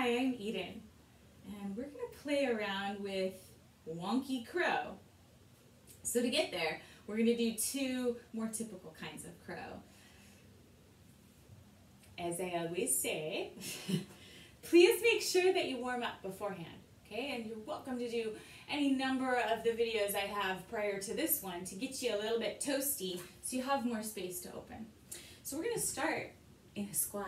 Hi, I'm Eden, and we're going to play around with Wonky Crow. So to get there, we're going to do two more typical kinds of crow. As I always say, please make sure that you warm up beforehand, okay? And you're welcome to do any number of the videos I have prior to this one to get you a little bit toasty so you have more space to open. So we're going to start in a squat.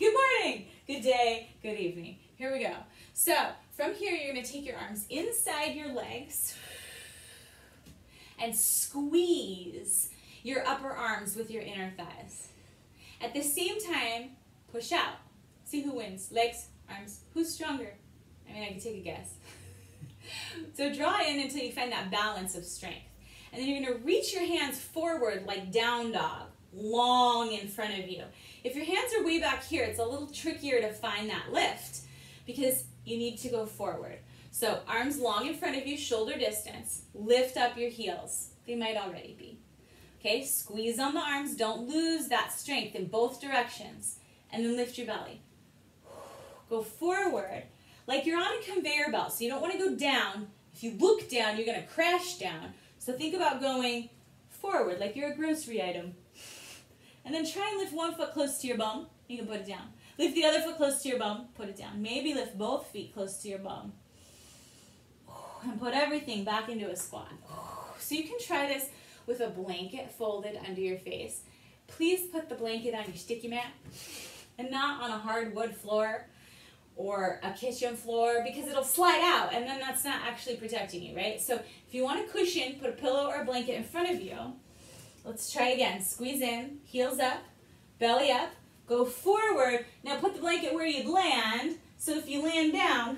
Good morning, good day, good evening. Here we go. So from here, you're going to take your arms inside your legs and squeeze your upper arms with your inner thighs. At the same time, push out. See who wins. Legs, arms. Who's stronger? I mean, I can take a guess. So draw in until you find that balance of strength. And then you're going to reach your hands forward like down dog, long in front of you. If your hands are way back here, it's a little trickier to find that lift because you need to go forward. So arms long in front of you, shoulder distance. Lift up your heels. They might already be. Okay, squeeze on the arms. Don't lose that strength in both directions. And then lift your belly. Go forward like you're on a conveyor belt. So you don't want to go down. If you look down, you're going to crash down. So think about going forward like you're a grocery item. And then try and lift one foot close to your bum. You can put it down. Lift the other foot close to your bum. Put it down. Maybe lift both feet close to your bum. And put everything back into a squat. So you can try this with a blanket folded under your face. Please put the blanket on your sticky mat and not on a hardwood floor or a kitchen floor because it'll slide out and then that's not actually protecting you, right? So if you want a cushion, put a pillow or a blanket in front of you. Let's try again. Squeeze in, heels up, belly up, go forward. Now put the blanket where you'd land. So if you land down,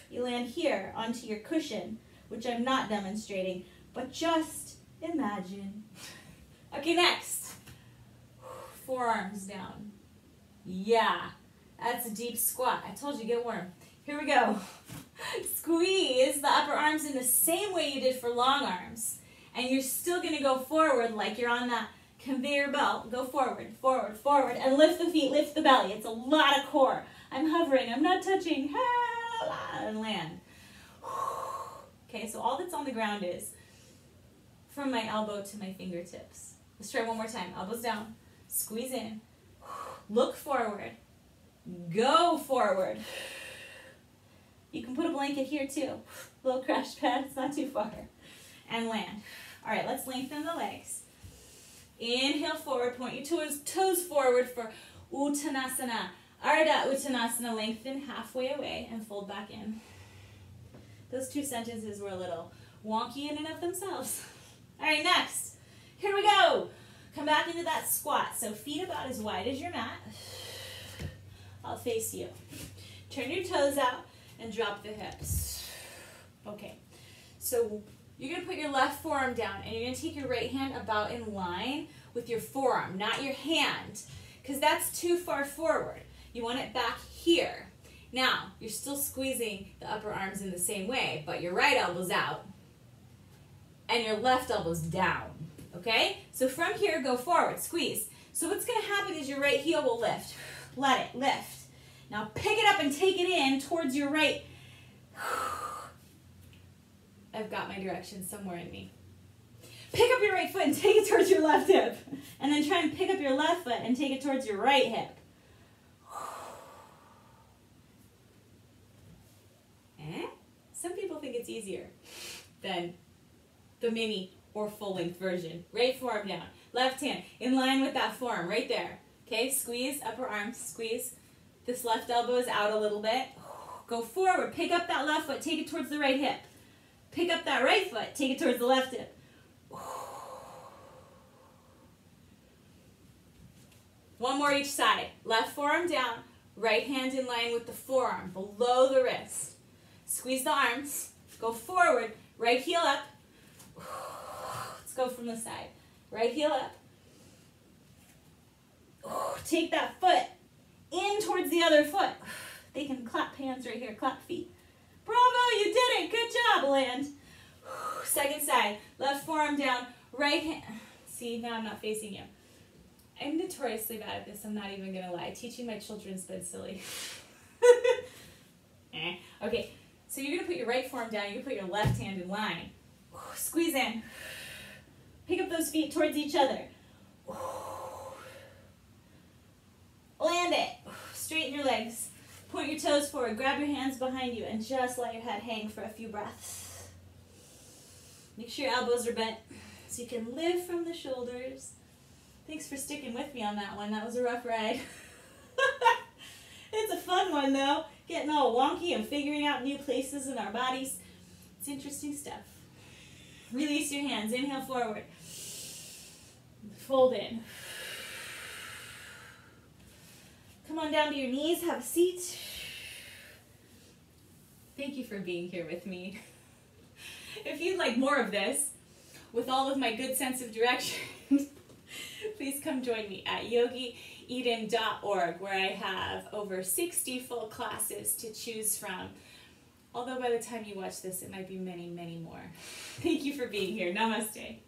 you land here onto your cushion, which I'm not demonstrating, but just imagine. Okay, next. Forearms down. Yeah, that's a deep squat. I told you, get warm. Here we go. Squeeze the upper arms in the same way you did for long arms. And you're still going to go forward like you're on that conveyor belt. Go forward, forward, forward, and lift the feet, lift the belly. It's a lot of core. I'm hovering, I'm not touching. And land. Okay, so all that's on the ground is from my elbow to my fingertips. Let's try one more time. Elbows down, squeeze in, look forward, go forward. You can put a blanket here too. Little crash pad, it's not too far. And land. All right, let's lengthen the legs. Inhale forward, point your toes forward for Uttanasana. Ardha Uttanasana, lengthen halfway away and fold back in. Those two sentences were a little wonky in and of themselves. All right, next. Here we go. Come back into that squat. So feet about as wide as your mat. I'll face you. Turn your toes out and drop the hips. Okay, so you're going to put your left forearm down and you're going to take your right hand about in line with your forearm, not your hand, because that's too far forward. You want it back here. Now, you're still squeezing the upper arms in the same way, but your right elbow's out and your left elbow's down, okay? So from here, go forward, squeeze. So what's going to happen is your right heel will lift. Let it lift. Now pick it up and take it in towards your right. I've got my direction somewhere in me. Pick up your right foot and take it towards your left hip. And then try and pick up your left foot and take it towards your right hip. Some people think it's easier than the mini or full-length version. Right forearm down. Left hand in line with that forearm right there. Okay, squeeze, upper arm, squeeze. This left elbow is out a little bit. Go forward. Pick up that left foot. Take it towards the right hip. Pick up that right foot. Take it towards the left hip. One more each side. Left forearm down. Right hand in line with the forearm, below the wrist. Squeeze the arms. Go forward. Right heel up. Let's go from the side. Right heel up. Take that foot in towards the other foot. They can clap hands right here. Clap feet. Bravo, you did it. Good job, land. Second side. Left forearm down. Right hand. See, now I'm not facing you. I'm notoriously bad at this. I'm not even going to lie. Teaching my children's been silly. Okay, so you're going to put your right forearm down, you're going to put your left hand in line. Squeeze in. Pick up those feet towards each other. Land it. Straighten your legs. Point your toes forward, grab your hands behind you, and just let your head hang for a few breaths. Make sure your elbows are bent so you can lift from the shoulders. Thanks for sticking with me on that one. That was a rough ride. It's a fun one though. Getting all wonky and figuring out new places in our bodies. It's interesting stuff. Release your hands. Inhale forward. Fold in. Come on down to your knees. Have a seat. Thank you for being here with me. If you'd like more of this, with all of my good sense of direction, please come join me at yogieden.org, where I have over 60 full classes to choose from. Although by the time you watch this, it might be many, many more. Thank you for being here. Namaste.